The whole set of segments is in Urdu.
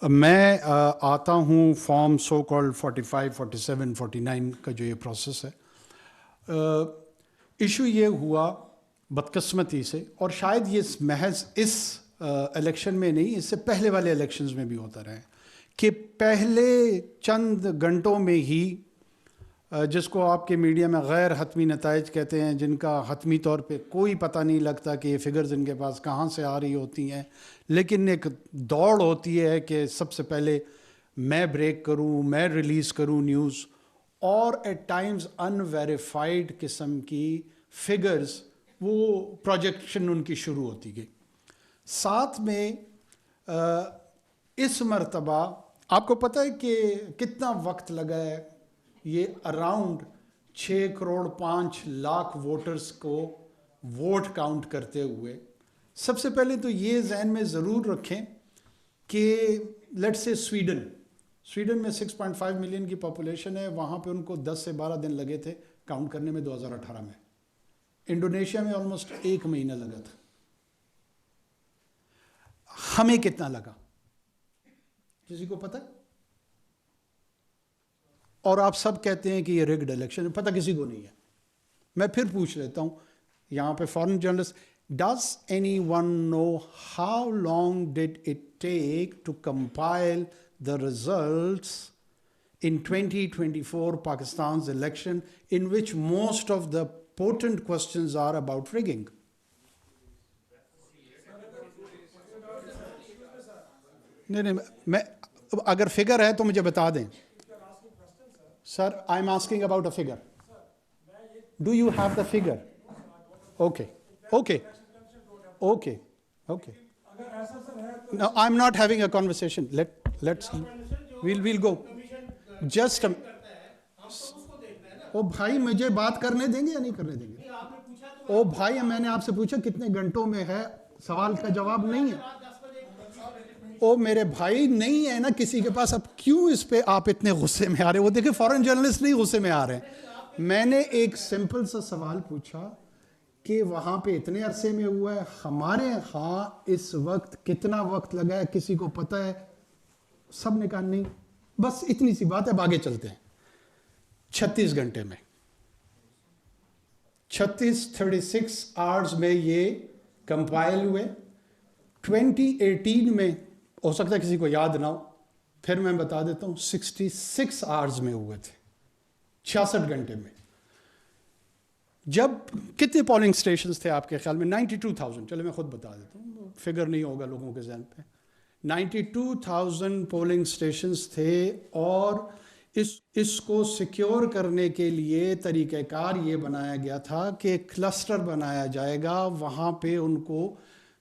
میں آتا ہوں فارم سو کالڈ 45 47 49 کا جو یہ پروسیس ہے. ایشو یہ ہوا بدقسمتی سے، اور شاید یہ محض اس الیکشن میں نہیں، اس سے پہلے والے الیکشنز میں بھی ہوتا رہا ہے کہ پہلے چند گھنٹوں میں ہی جس کو آپ کے میڈیا میں غیر حتمی نتائج کہتے ہیں، جن کا حتمی طور پہ کوئی پتہ نہیں لگتا کہ یہ فگرز ان کے پاس کہاں سے آ رہی ہوتی ہیں، لیکن ایک دوڑ ہوتی ہے کہ سب سے پہلے میں بریک کروں، میں ریلیز کروں نیوز، اور ایٹ ٹائمز ان ویریفائڈ قسم کی فگرز، وہ پروجیکشن ان کی شروع ہوتی گئی. ساتھ میں اس مرتبہ آپ کو پتہ ہے کہ کتنا وقت لگا ہے یہ اراؤنڈ 6 کروڑ 5 لاکھ ووٹرز کو ووٹ کاؤنٹ کرتے ہوئے. سب سے پہلے تو یہ ذہن میں ضرور رکھیں کہ لیٹ سے سویڈن میں 6.5 ملین کی پاپولیشن ہے، وہاں پہ ان کو 10 سے 12 دن لگے تھے کاؤنٹ کرنے میں 2018 میں. انڈونیشیا میں آلموسٹ 1 مہینہ لگا تھا. ہمیں کتنا لگا کسی کو پتہ ہے؟ اور آپ سب کہتے ہیں کہ یہ ریگڈ الیکشن ہے، پتہ کسی کو نہیں ہے. میں پھر پوچھ لیتا ہوں یہاں پہ foreign journalist, does anyone know how long did it take to compile the results in 2024 Pakistan's election, in which most of the potent questions are about rigging? نہیں میں اگر فگر ہے تو مجھے بتا دیں. Sir I am asking about a figure. Do you have the figure? Okay okay okay okay. No, I'm not having a conversation. Let's we'll go. Just او بھائی مجھے بات کرنے دیں گے یا نہیں کرنے دیں گے؟ او بھائی میں نے آپ سے پوچھا کتنے گھنٹوں میں ہے، سوال کا جواب نہیں ہے. او میرے بھائی نہیں ہے نا کسی کے پاس. اب کیوں اس پہ آپ اتنے غصے میں آ رہے؟ وہ دیکھیں فارن جرنلسٹ نہیں غصے میں آ رہے ہیں. میں نے ایک سمپل سا سوال پوچھا کہ وہاں پہ اتنے عرصے میں ہوا ہے، ہمارے ہاں اس وقت کتنا وقت لگا ہے کسی کو پتہ ہے؟ سب نے کہا نہیں. بس اتنی سی بات ہے، اب آگے چلتے ہیں. 36 گھنٹے میں 36 آورز میں یہ کمپائل ہوئے. 2018 میں ہو سکتا ہے کسی کو یاد نہ ہو، پھر میں بتا دیتا ہوں، 66 آورز میں ہوئے تھے، 66 گھنٹے میں. جب کتنے پولنگ سٹیشنز تھے آپ کے خیال میں؟ 92,000. چلو میں خود بتا دیتا ہوں، فگر نہیں ہوگا لوگوں کے ذہن پہ. 92,000 پولنگ سٹیشنز تھے، اور اس کو سیکیور کرنے کے لیے طریقہ کار یہ بنایا گیا تھا کہ کلسٹر بنایا جائے گا، وہاں پہ ان کو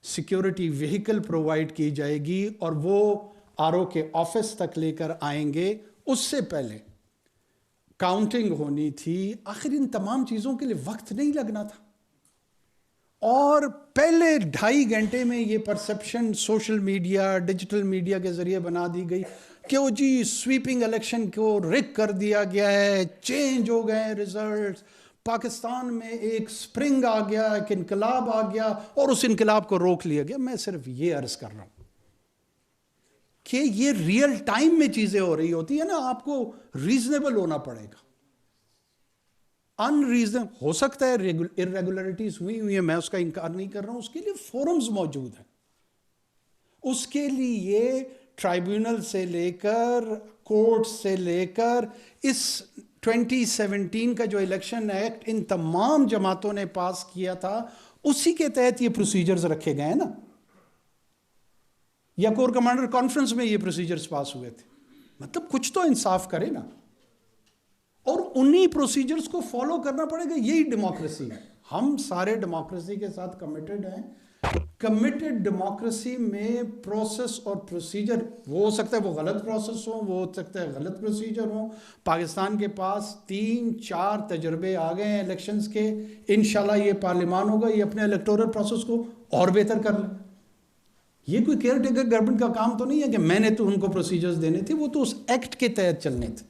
سیکیورٹی وہیکل پرووائڈ کی جائے گی، اور وہ آر او کے آفس تک لے کر آئیں گے. اس سے پہلے کاؤنٹنگ ہونی تھی. آخر ان تمام چیزوں کے لیے وقت نہیں لگنا تھا، اور پہلے 2.5 گھنٹے میں یہ perception social media, digital media کے ذریعے بنا دی گئی کہ وہ جی سویپنگ الیکشن کو ریگ کر دیا گیا ہے، چینج ہو گئے ریزلٹس، پاکستان میں ایک سپرنگ آ گیا، ایک انقلاب آ گیا، اور اس انقلاب کو روک لیا گیا. میں صرف یہ عرض کر رہا ہوں کہ یہ ریئل ٹائم میں چیزیں ہو رہی ہوتی ہیں نا، آپ کو ریزنیبل ہونا پڑے گا. ان ریزن ہو سکتا ہے ارریگولرٹیز ہوئی ہیں، میں اس کا انکار نہیں کر رہا ہوں، اس کے لیے فورمز موجود ہیں. اس کے لیے ٹرائیبیونل سے لے کر کورٹ سے لے کر اس 2017 کا جو الیکشن ایکٹ ان تمام جماعتوں نے پاس کیا تھا، اسی کے تحت یہ پروسیجرز رکھے گئے ہیں نا، یا کور کمانڈر کانفرنس میں یہ پروسیجرز پاس ہوئے تھے. مطلب کچھ تو انصاف کرے نا، اور انہی پروسیجرز کو فالو کرنا پڑے گا. یہی ڈیموکریسی ہے. ہم سارے ڈیموکریسی کے ساتھ کمیٹڈ ہیں. کمیٹڈ ڈیموکریسی میں پروسیس اور پروسیجر، وہ ہو سکتا ہے وہ غلط پروسیس ہوں، وہ ہو سکتا ہے غلط پروسیجر ہوں. پاکستان کے پاس 3-4 تجربے آ گئے ہیں الیکشنز کے. انشاءاللہ یہ پارلیمان ہوگا، یہ اپنے الیکٹورل پروسیس کو اور بہتر کر لیں. یہ کوئی کیئر ٹیکر گورنمنٹ کا کام تو نہیں ہے کہ میں نے تو ان کو پروسیجرز دینے تھے، وہ تو اس ایکٹ کے تحت چلنے تھے.